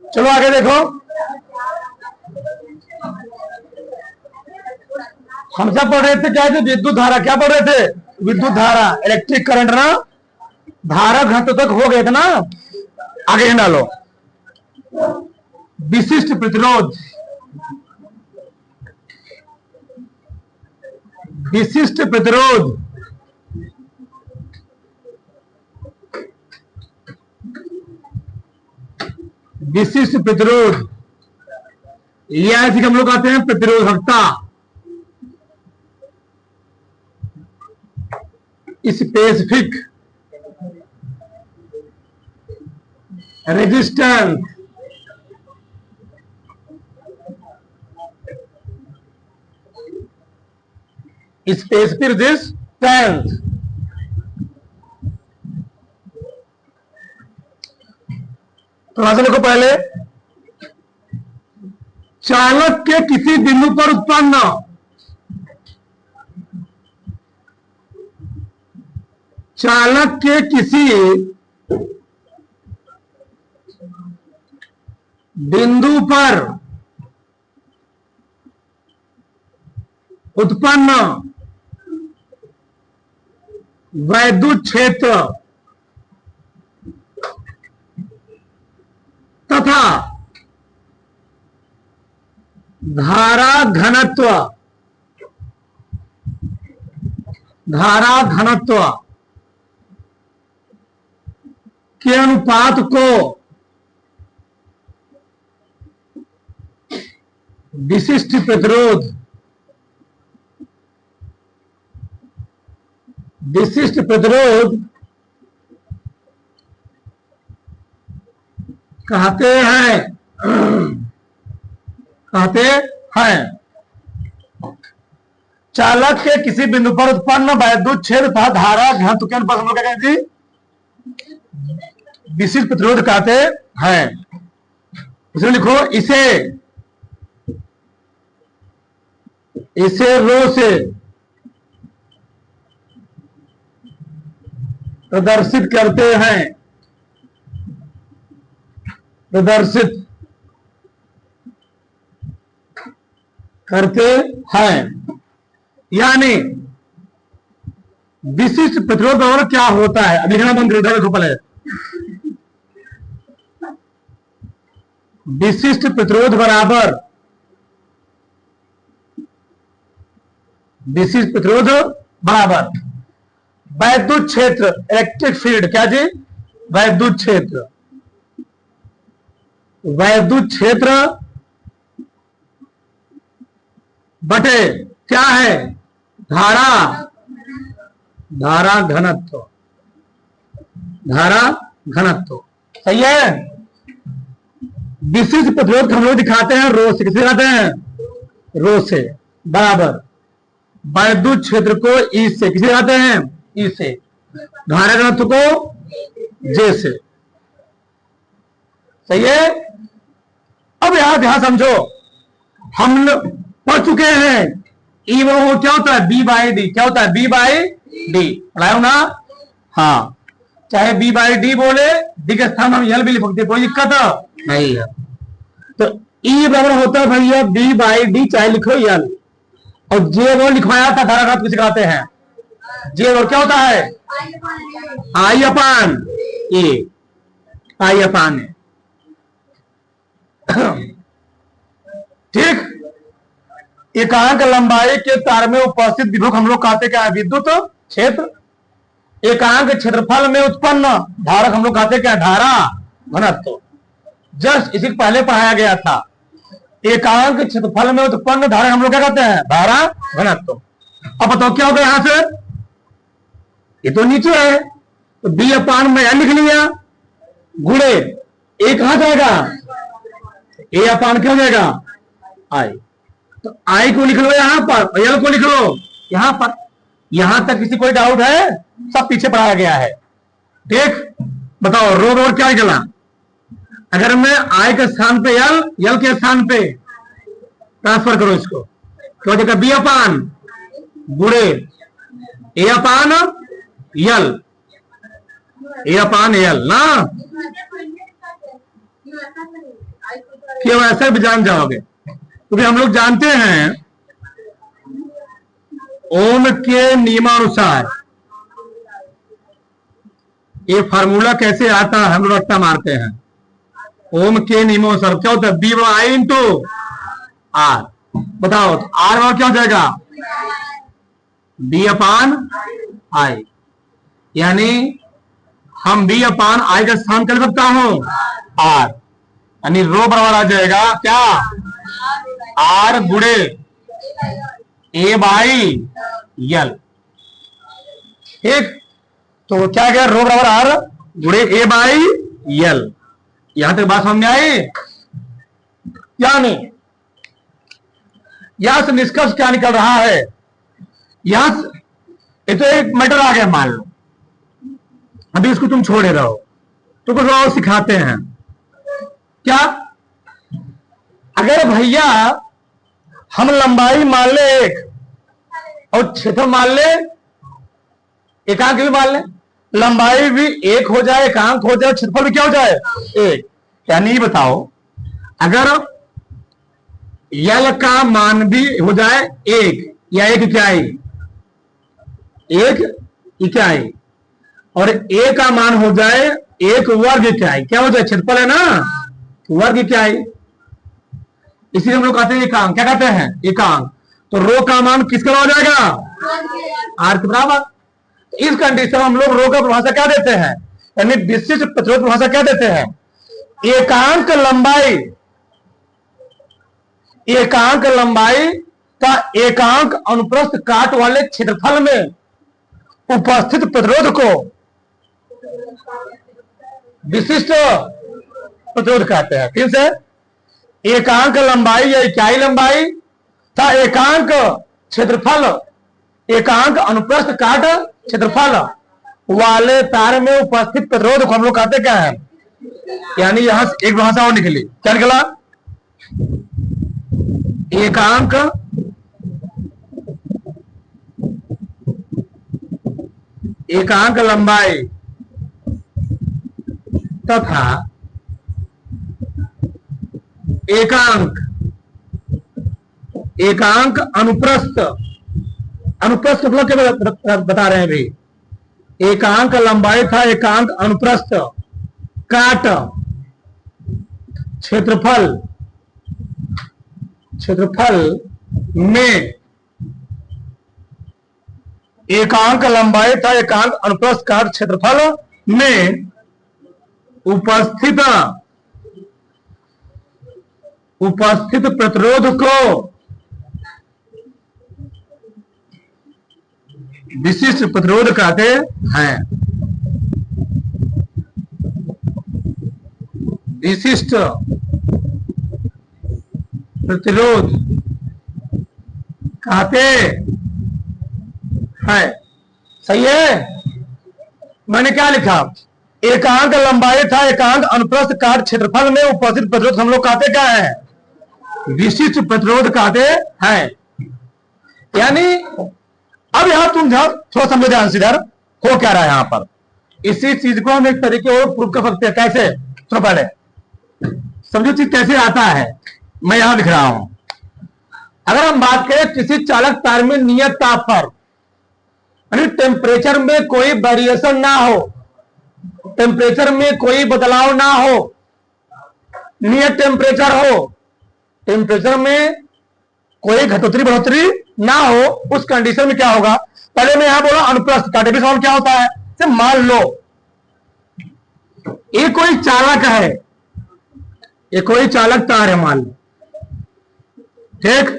चलो आगे देखो, हम सब पढ़ रहे थे क्या है, विद्युत धारा। क्या पढ़ रहे थे? विद्युत धारा, इलेक्ट्रिक करंट ना। धारा घनत्व तक हो गए थे ना। आगे डालो, विशिष्ट प्रतिरोध। विशिष्ट प्रतिरोध विशिष्ट प्रतिरोध या ऐसे हम लोग आते हैं प्रतिरोधकता। Specific resistance, specific resistance. तो यहां से देखो, पहले चालक के किसी बिंदु पर उत्पन्न चालक के किसी बिंदु पर उत्पन्न वैद्युत क्षेत्र तथा धारा घनत्व के अनुपात को विशिष्ट प्रतिरोध कहते हैं। चालक के किसी बिंदु पर उत्पन्न वैद्युत क्षेत्र तथा धारा घनत्व के अनुपात हम लोग क्या कहेंगे? विशिष्ट प्रतिरोध कहते हैं। इसमें लिखो, इसे रो से प्रदर्शित करते हैं। यानी विशिष्ट प्रतिरोध और क्या होता है? अब लिखना बंद कर दो पहले। विशिष्ट प्रतिरोध बराबर वैद्युत क्षेत्र, इलेक्ट्रिक फील्ड। क्या जी? वैद्युत क्षेत्र बटे क्या है? धारा घनत्व। सही है। विशिष्ट प्रतिरोध हम लोग दिखाते हैं रो से। किसे दिखाते हैं? रो से बराबर वैद्युत क्षेत्र को ई से। किसे दिखाते हैं? ई से। धारा घनत्व को जे से। सही है। अब यहां समझो, हम पढ़ चुके हैं ई वो क्या होता है? B by D. क्या होता है? B by D. पढ़ाया ना? हाँ, चाहे बी बाई डी बोले, डी के स्थान हम यल भी लिख सकते, कोई दिक्कत नहीं है। तो ई बराबर होता है भैया बी बाई डी, चाहे लिखो यल। और जे वो लिखवाया था धारा घनत्व कहते हैं। जे वो क्या होता है? आई अपान ए। ठीक। एकांक लंबाई के तार में उपस्थित विभव हम लोग कहते क्या है? विद्युत क्षेत्र। एकांक क्षेत्रफल में उत्पन्न धारक हम लोग कहते क्या? धारा घनत्व। जस्ट इसी पहले पढ़ाया गया था। एकांक क्षेत्रफल में उत्पन्न धारक हम लोग क्या कहते हैं? धारा घनत्व। अब बताओ क्या होगा यहां से? ये तो नीचे है, तो बी अपान में लिख लिया, गुणे ए कहां जाएगा? ए अपान क्या हो जाएगा? आई। तो आई को लिख लो यहां पर और यल को लिख लो यहां पर। यहां तक किसी कोई डाउट है? सब पीछे पढ़ाया गया है। ठीक। बताओ रो रो क्या निकला? अगर मैं आई के स्थान पे यल के स्थान पे ट्रांसफर करो इसको, तो हो जाएगा बी अपान गुणे ए अपान यल ना। कि वैसे भी जान जाओगे, क्योंकि हम लोग जानते हैं ओम के नियमानुसार ये फार्मूला कैसे आता है, हम लोग रट्टा मारते हैं। ओम के नियमानुसार क्या होता है, बी आई इंटू आर। बताओ तो आर और क्या हो जाएगा, बी अपान आई, यानी हम बी अपान आई का स्थान कर सकता हूं आर, यानी रो बराबर आ जाएगा क्या, आर गुड़े ए बाई यल। ठीक, तो क्या क्या रो बराबर आर गुड़े ए बाई यल। यहां तक बात समझ में आई? यानी यहां से निष्कर्ष क्या निकल रहा है, यहां से ये तो एक मैटर आ गया मान लो, अभी इसको तुम छोड़े रहो, तो कुछ और सिखाते हैं। क्या, अगर भैया हम लंबाई मान ले एक और क्षेत्र मान ले, एकांक भी मान ले, लंबाई भी एक हो जाए, एकांक हो जाए, क्षेत्रफल भी क्या हो जाए एक, यानी बताओ अगर यल का मान भी हो जाए एक या एक इकाई, एक इकाई, और ए का मान हो जाए एक वर्ग इकाई, क्या हो जाए, क्षेत्रफल है ना, वर्ग इकाई, इसीलिए हम लोग कहते हैं एकांक। क्या कहते हैं, एकांक। तो रो का मान किसका हो जाएगा, आर के बराबर। इस कंडीशन में हम लोग रो का परिभाषा क्या देते हैं, यानी विशिष्ट प्रतिरोध परिभाषा क्या देते हैं, एकांक लंबाई, एकांक लंबाई का एकांक अनुप्रस्थ काट वाले क्षेत्रफल में उपस्थित प्रतिरोध को विशिष्ट प्रतिरोध कहते हैं। फिर से, एकांक लंबाई या इकाई लंबाई था एकांक क्षेत्रफल, एकांक अनुप्रस्थ काट क्षेत्रफल वाले तार में उपस्थित प्रतिरोध को हम लोग कहते क्या है, यानी यहां से एक भाषा और निकली, क्या निकला, एकांक एकांक लंबाई तथा एकांक एकांक अनुप्रस्थ, अनुप्रस्थ मतलब क्या बता रहे हैं भाई, एकांक लंबाई था एकांक अनुप्रस्थ काट क्षेत्रफल, क्षेत्रफल में एकांक लंबाई था एकांक अनुप्रस्थ काट क्षेत्रफल में उपस्थित प्रतिरोध को विशिष्ट प्रतिरोध कहते हैं। विशिष्ट प्रतिरोध कहते हैं। सही है, मैंने क्या लिखा, एकांक लंबाई था एकांक अनुप्रस्थ काट क्षेत्रफल में उपस्थित प्रतिरोध हम लोग कहते क्या है, विशिष्ट प्रतिरोध कहते हैं। यानी अब यहां तुम थोड़ा समझो ध्यान से, इधर हो क्या रहा है यहां पर, इसी चीज को हम एक तरीके और प्रूव कर सकते हैं। कैसे, तो पहले समझो चीज कैसे आता है, मैं यहां लिख रहा हूं। अगर हम बात करें किसी चालक तार में नियत ताप पर, यानी टेम्परेचर में कोई वेरिएशन ना हो, टेम्परेचर में कोई बदलाव ना हो, नियत टेम्परेचर हो, टेम्परेचर में कोई घटोतरी बढ़ोतरी ना हो, उस कंडीशन में क्या होगा, पहले मैं यहां बोला अनुप्रस्थ काट, क्या होता है, से मान लो ये कोई चालक है, ये कोई चालक तार है मान लो, ठीक,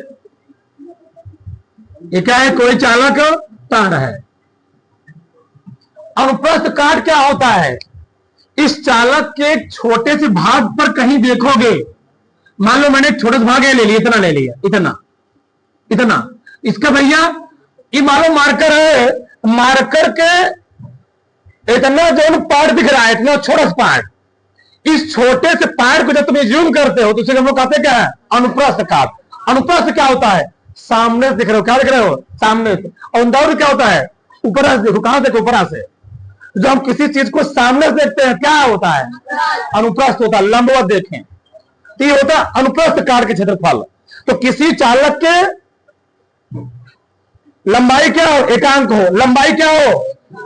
ये क्या है, कोई चालक तार है। अनुप्रस्थ काट क्या होता है, इस चालक के एक छोटे से भाग पर कहीं देखोगे, मान लो मैंने एक छोटा सा भाग ले लिया, इतना ले लिया, इतना इतना, इसका भैया ये मानो मार्कर है, मार्कर के इतना जो पार्ट दिख रहा है, इतना छोटा सा पार्ट, इस छोटे से पार्ट को जब तुम जूम करते हो तो उसे हम लोग कहते क्या है, अनुप्रस्थ काट। अनुप्रस्थ क्या होता है, सामने से दिख रहे हो, क्या दिख रहे हो, सामने से। और अंदर क्या होता है, ऊपर से देखो, कहां देखो, ऊपर से। जब हम किसी चीज को सामने से देखते हैं क्या होता है, अनुप्रस्थ होता है, लंबवत देखें तो ये होता है अनुप्रस्थ काट के क्षेत्रफल। तो किसी चालक के लंबाई क्या हो, एकांक हो, लंबाई क्या हो,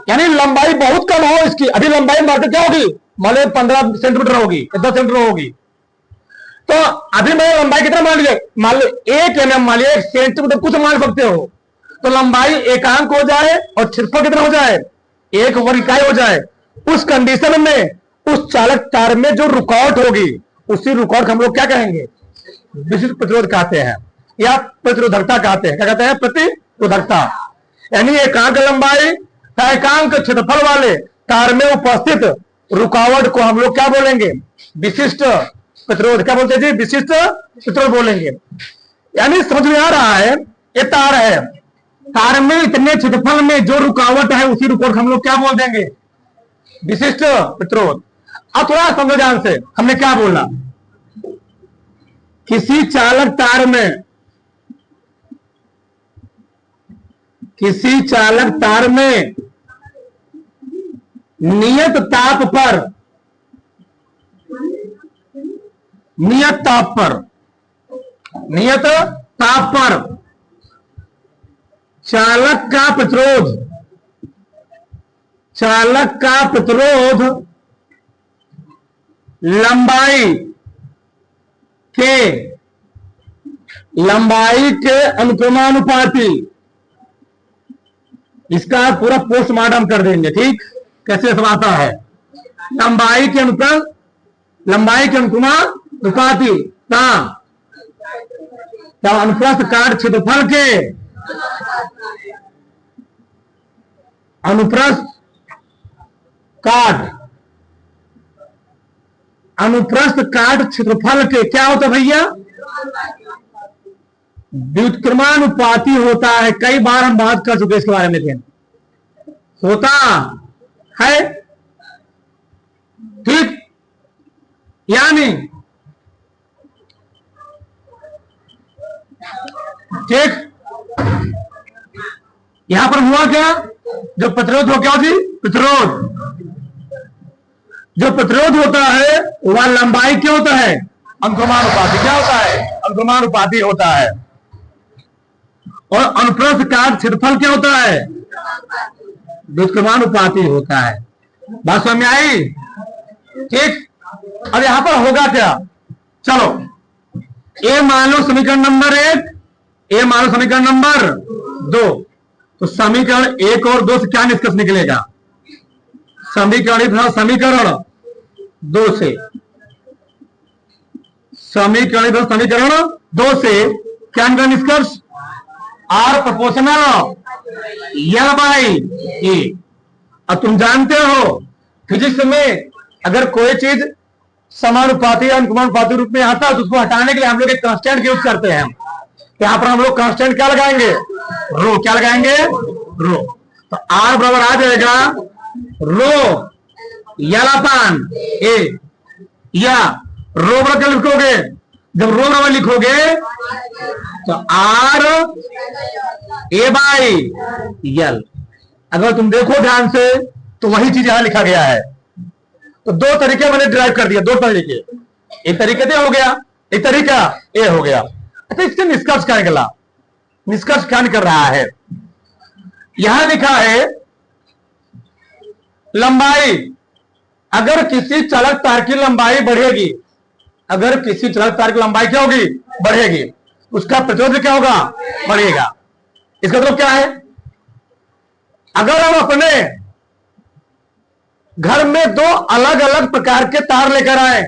यानी लंबाई बहुत कम हो इसकी, अभी लंबाई मात्र क्या होगी, मान लो 15 सेंटीमीटर होगी, 10 सेंटीमीटर होगी, तो अभी मैं लंबाई कितना मान लीजिए, मान लो 1 mm, मान लिया 1 सेंटीमीटर कुछ मान सकते हो, तो लंबाई एकांक हो जाए और क्षेत्रफल कितना हो जाए, 1 वर्ग इकाई हो जाए। उस कंडीशन में उस चालक तार में जो रुकावट होगी, उसी रुकावट हम लोग क्या कहेंगे, विशिष्ट प्रतिरोध कहते हैं या प्रतिरोधकता कहते हैं। क्या कहते हैं, प्रतिरोधकता। यानी एकांक लंबाई एकांक क्षेत्रफल वाले तार में उपस्थित रुकावट को हम लोग क्या बोलेंगे, विशिष्ट प्रतिरोध। क्या बोलते हैं जी, विशिष्ट प्रतिरोध बोलेंगे। यानी समझ में आ रहा है, ये तार है, तार में इतने क्षेत्रफल में जो रुकावट है उसी रुकावट हम लोग क्या बोल देंगे, विशिष्ट प्रतिरोध। अब थोड़ा समझो ध्यान से, हमने क्या बोला, किसी चालक तार में, किसी चालक तार में नियत ताप पर, नियत ताप पर, नियत ताप पर चालक का प्रतिरोध, चालक का प्रतिरोध लंबाई के अनुक्रमानुपाती, इसका पूरा पोस्टमार्टम कर देंगे, ठीक, कैसे सब आता है, लंबाई के अनुक्रमानुपाती का अनुप्रस्थ काट क्षेत्रफल के, अनुप्रस्थ काट क्षेत्रफल के क्या होता है भैया, व्युत्क्रमानुपाती होता है। कई बार हम बात कर चुके इसके बारे में, थे होता है, ठीक। यानी ठीक, यहां पर हुआ क्या, जो प्रतिरोध हो, क्या जी, प्रतिरोध, जो प्रतिरोध होता है वह लंबाई क्या होता है, अनुक्रमानुपाती। क्या होता है, अनुक्रमानुपाती होता है। और अनुप्रस्थ काट क्षेत्रफल क्या होता है, व्युत्क्रमानुपाती होता है। बात समझ में आई, ठीक। अब यहां पर होगा क्या, चलो ए मान लो समीकरण नंबर 1, ए मान लो समीकरण नंबर 2, तो समीकरण 1 और 2 से क्या निष्कर्ष निकलेगा, समीकरण 2 से, समीकरण 2 से क्या निकला निष्कर्ष, आर प्रोपोर्शनल एल बाई ए। अब तुम जानते हो फिजिक्स में अगर कोई चीज समानुपाती या अनुक्रमानुपाती रूप में आता है तो उसको हटाने के लिए हम लोग एक कांस्टेंट यूज करते हैं। यहां पर हम लोग कांस्टेंट क्या लगाएंगे, रो, क्या लगाएंगे, रो। तो आर बराबर आ जाएगा रो एल अपान ए, या रो बराबर क्या लिखोगे, जब रो बराबर लिखोगे तो आर ए बाई एल। अगर तुम देखो ध्यान से तो वही चीज यहां लिखा गया है। तो 2 तरीके मैंने ड्राइव कर दिया, 2 तरीके, एक तरीके से हो गया, एक तरीका ए हो गया। अच्छा, इससे निष्कर्ष क्या निकला, निष्कर्ष क्या निकल रहा है, यहां लिखा है लंबाई, अगर किसी चालक तार की लंबाई बढ़ेगी, अगर किसी चालक तार की लंबाई क्या होगी, बढ़ेगी, उसका प्रतिरोध क्या होगा, बढ़ेगा। इसका मतलब क्या है, अगर हम अपने घर में 2 अलग अलग प्रकार के तार लेकर आए,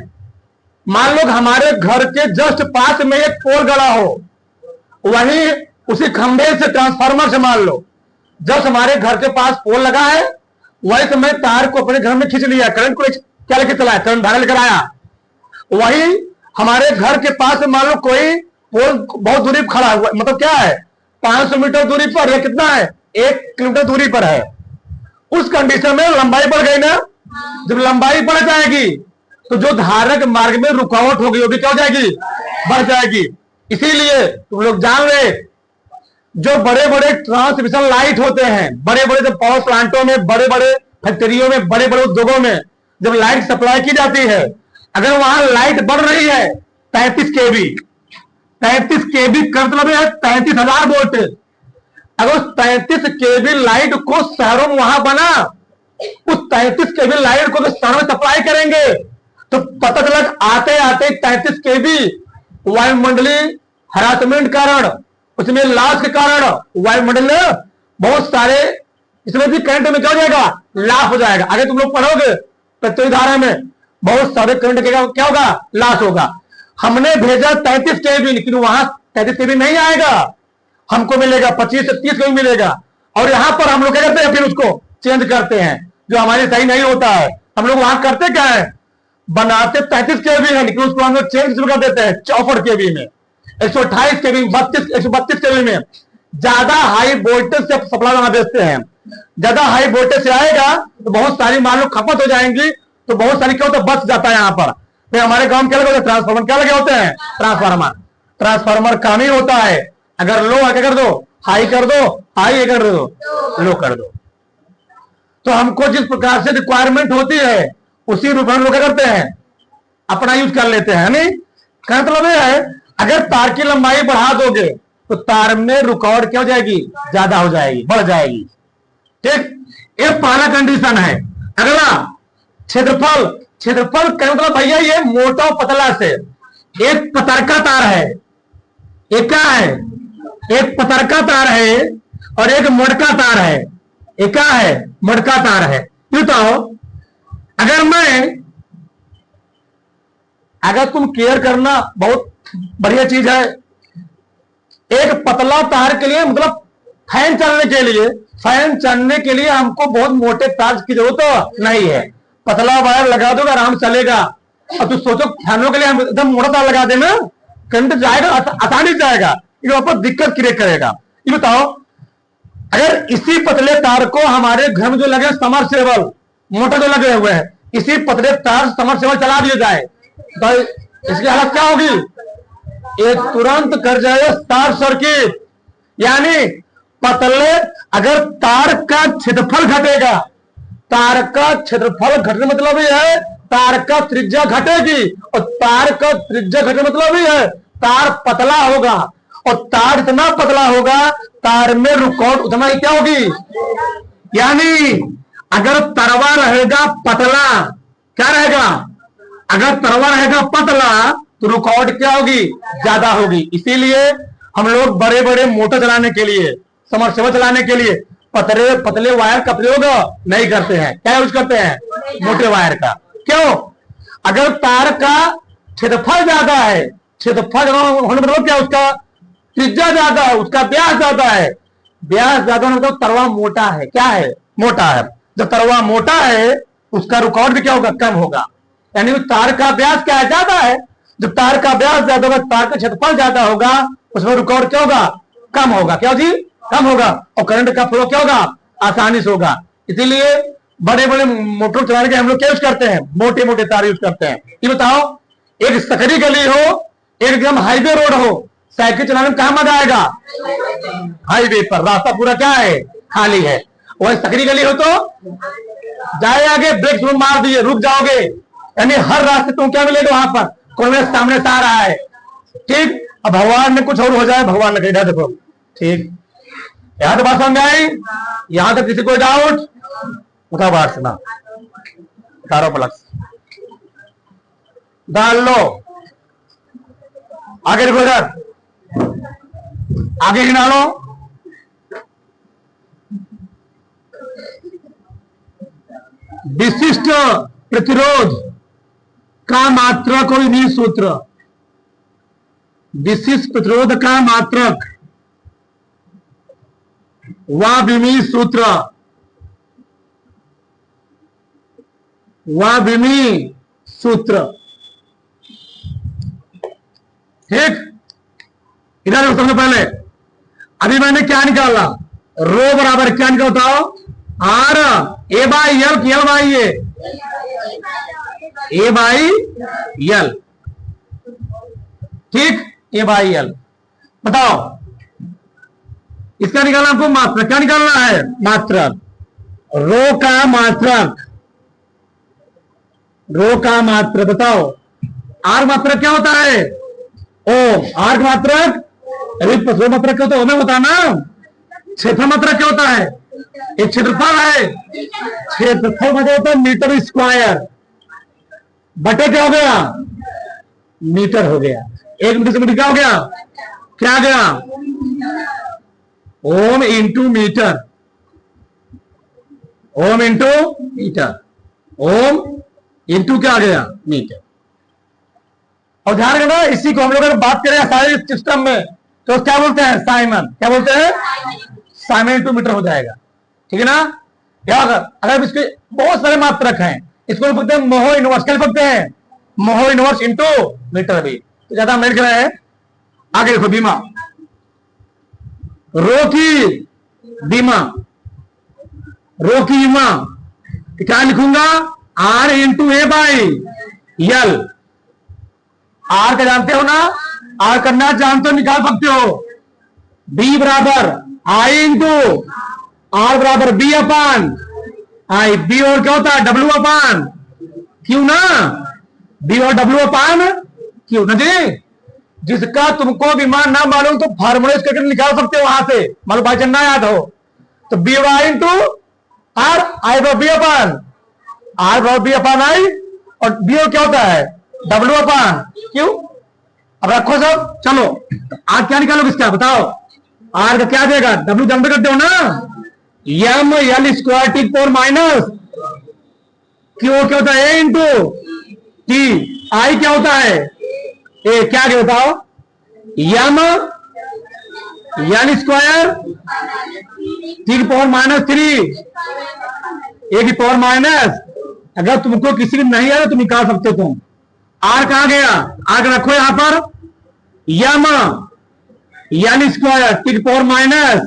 मान लो हमारे घर के जस्ट पास में एक पोल गड़ा हो, वहीं उसी खंभे से ट्रांसफार्मर से मान लो जब हमारे घर के पास पोल लगा है वही समय तार को अपने घर में खींच लिया, करंट को क्या लेकर चलाया, करंट धारा लेकर आया। वही हमारे घर के पास मान लो कोई पोल बहुत दूरी पर खड़ा हुआ, मतलब क्या है 500 मीटर दूरी पर, या कितना है 1 किलोमीटर दूरी पर है। उस कंडीशन में लंबाई बढ़ गई ना, जब लंबाई बढ़ जाएगी तो जो धारक मार्ग में रुकावट होगी वो भी क्या हो जाएगी, बढ़ जाएगी। इसीलिए तुम लोग जान रहे, जो बड़े बड़े ट्रांसमिशन लाइट होते हैं, बड़े बड़े जब पावर प्लांटों में, बड़े बड़े फैक्ट्रियों में, बड़े बड़े उद्योगों में जब लाइट सप्लाई की जाती है, अगर वहां लाइट बढ़ रही है 33 kV, 33 kV का मतलब है 33,000 वोल्ट। अगर उस 33 kV लाइट को शहरों में वहां बना, उस 33 kV लाइट को शहरों में सप्लाई करेंगे, तो पता चला आते आते 33 kV वायुमंडलीय हरासमेंट कारण, उसमें लॉस के कारण वायुमंडल बहुत सारे, इसमें भी करंट में क्या हो जाएगा, लॉस हो जाएगा। अगर तुम लोग पढ़ोगे प्रत्येक धारा में बहुत सारे करंट क्या होगा, लॉस होगा। हमने भेजा 33 kV, लेकिन वहां 33 kV नहीं आएगा, हमको मिलेगा 25 से 30 kV मिलेगा। और यहां पर हम लोग क्या करते हैं, फिर उसको चेंज करते हैं, जो हमारे सही नहीं होता है। हम लोग वहां करते क्या है, बनाते 33 kV है, लेकिन उसको हम लोग चेंज कर देते हैं 64 kV में, 128 kV, 132 kV में। ज्यादा हाई वोल्टेज से सप्लाई वहां बेचते हैं, ज्यादा हाई वोल्टेज से आएगा तो बहुत सारी मान लो खपत हो जाएंगी, तो बहुत सारी क्या होता है, बच जाता है यहाँ पर। फिर हमारे गांव में क्या लगे होते हैं, ट्रांसफार्मर क्या लगे होते हैं, ट्रांसफार्मर। ट्रांसफार्मर काम ही होता है, अगर लो क्या कर दो, हाई कर दो, हाई कर दो, लो कर दो। तो हमको जिस प्रकार से रिक्वायरमेंट होती है उसी रूप में हम लोग क्या करते हैं, अपना यूज कर लेते हैं। नहीं, क्या मतलब है, अगर तार की लंबाई बढ़ा दोगे तो तार में रुकावट क्या हो जाएगी, ज्यादा हो जाएगी, बढ़ जाएगी। ठीक, ये पहला कंडीशन है। अगला क्षेत्रफल। क्षेत्रफल का मतलब भैया ये मोटा और पतला से, एक पतरका तार है, एक क्या है, एक पतरका तार है और एक मोटका तार है। एक क्या है, मोटका तार है। क्यों, तो अगर तुम केयर करना बहुत बढ़िया चीज है। एक पतला तार के लिए मतलब फैन चलने के लिए हमको बहुत मोटे तार की जरूरत नहीं है, पतला वायर लगा दो आराम चलेगा। और तू सोचो फैनों के लिए हम एकदम मोटा तार लगा देना, करंट जाएगा, आसानी से जाएगा, ये पर दिक्कत क्रिएट करेगा। ये बताओ, अगर इसी पतले तार को हमारे घर में जो लगे समरसेबल मोटर जो लगे हुए हैं, इसी पतले तार समरसेबल चला दिया जाए तो इसकी हालत क्या होगी, ये तुरंत कर जाएगा शॉर्ट सर्किट। यानी पतले, अगर तार का क्षेत्रफल घटेगा, तार का क्षेत्रफल घटने मतलब ये है तार का त्रिज्या घटेगी, और तार का त्रिज्या घटने मतलब ये है तार पतला होगा, और तार इतना पतला होगा तार में रुकावट उतना ही क्या होगी। यानी अगर तरवा रहेगा पतला, क्या रहेगा, अगर तरवा रहेगा पतला तो रुकावट क्या होगी, ज्यादा होगी। इसीलिए हम लोग बड़े बड़े मोटर चलाने के लिए, समरसेबल चलाने के लिए पतले पतले वायर का प्रयोग नहीं करते हैं, क्या यूज करते हैं, मोटे वायर का। क्यों, अगर तार का क्षेत्रफल ज्यादा है, क्षेत्रफल होने मतलब क्या, उसका त्रिज्या ज्यादा है, उसका व्यास ज्यादा है, व्यास ज्यादा मतलब तरवा मोटा है, क्या है, मोटा है। जब तरवा मोटा है उसका रुकावट भी क्या होगा, कम होगा। यानी तार का व्यास क्या है, ज्यादा है। जब तार का व्यास ज्यादा होगा, तार का क्षेत्रफल ज्यादा होगा, उसमें रुकावट क्या होगा, कम होगा। क्या जी, कम होगा, और करंट का फ्लो क्या होगा, आसानी से होगा। इसीलिए बड़े बड़े मोटर चलाने के हम लोग क्या यूज करते हैं, मोटे मोटे तार यूज करते हैं। ये बताओ, एक सकरी गली हो, एकदम हाईवे रोड हो, साइकिल चलाने में कहां मजा आएगा, हाईवे पर, रास्ता पूरा क्या है, खाली है। वही सकरी गली हो तो जाए आगे, ब्रेक मार दिए, रुक जाओगे, यानी हर रास्ते तुम क्या मिलेगा वहां पर, कोई मेरे सामने से आ रहा है। ठीक, अब भगवान ने कुछ और हो जाए, भगवान ने कहा देखो। ठीक, यहां तो बात समझ आई, यहां तक किसी को डाउट, उठा बाहर सुना, 18+ डाल लो। आगे देखो इधर, आगे गिना लो। विशिष्ट प्रतिरोध का मात्रक और विमीय सूत्र। विशिष्ट प्रतिरोध का मात्रक व विमीय सूत्र, व विमीय सूत्र। ठीक, इधर सबसे पहले अभी मैंने क्या निकाला, रो बराबर क्या निकालता हो, R A by L, L by A by L. ठीक, ए बाई एल। बताओ इसका निकालना आपको मात्रक, क्या निकालना है, मात्रक, रो का मात्रक, रो का मात्रक। बताओ आर मात्रक क्या होता है, ओम। आर्क मात्रक, अभी प्रसव मात्रक क्या होता है हमें बताना। क्षेत्रफल मात्रक क्या होता है, एक क्षेत्रफल है, क्षेत्रफल मतलब होता है मीटर स्क्वायर, बटे क्या हो गया, मीटर हो गया। एक मीटर से मीटर क्या हो गया, क्या गया, ohm into metre, ohm into metre, ohm into क्या आ गया, मीटर। और ध्यान रखना, इसी को हम लोग अगर बात करें सारे सिस्टम में तो क्या बोलते हैं, साइमन, क्या बोलते हैं, साइमन इंटू मीटर हो जाएगा, ठीक है ना। या अगर इसके बहुत सारे मात्रक हैं, इसको बोलते हैं मोहो इनवर्स, क्या बोलते हैं, मोहो इनवर्स इंटू मीटर भी, तो ज्यादा हम लिख रहे हैं। आगे देखो, बीमा, रो की बीमा, रो की बीमा क्या लिखूंगा, R into A by L. R का जानते हो ना, आर करना जानते हो, निकाल सकते हो। बी बराबर आई इंटू आर बराबर बी अपान आई, बी और क्या होता है डब्ल्यू अपान क्यू ना, बी और डब्ल्यू अपान क्यू ना जी। जिसका तुमको विमान ना मालूम तो फार्मूले करके निकाल सकते हो वहां से, मान लो भाई चन्ना याद हो तो बी और आई इंटू आर, आई बराबर बी अपान आर बराबर बी अपान आई, और बी और क्या होता है डब्ल्यू अपान क्यू। अब रखो सब, चलो आर क्या निकालोगे इसका बताओ, आर का क्या देगा, डब्ल्यू जानते करते हो ना, M L square T power minus Q क्या होता है ए इंटू टी, आई क्या होता है ए, क्या क्या बताओ, एम एल स्क्वायर टी की पावर माइनस 3 ए की पावर माइनस, अगर तुमको किसी को नहीं आया तो निकाल सकते हो तुम। आर कहां गया, आर रखो यहां पर, यम एल स्क्वायर टी की पावर माइनस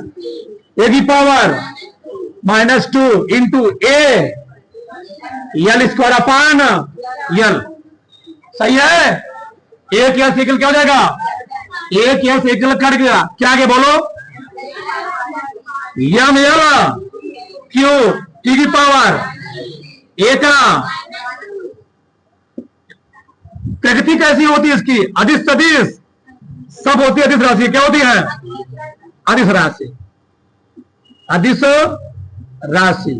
ए की power -2 into A L square upon L, सही है। एक एल से क्या हो जाएगा, एक एल से कट गया, क्या आगे बोलो, यम एल क्यू टी की पावर ए का प्रकृति कैसी होती है इसकी, अदिश सदिश सब होती है, अदिश राशि क्या होती है, अदिश राशि, अदिश राशि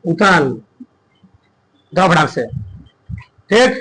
उताल दो से, ठीक।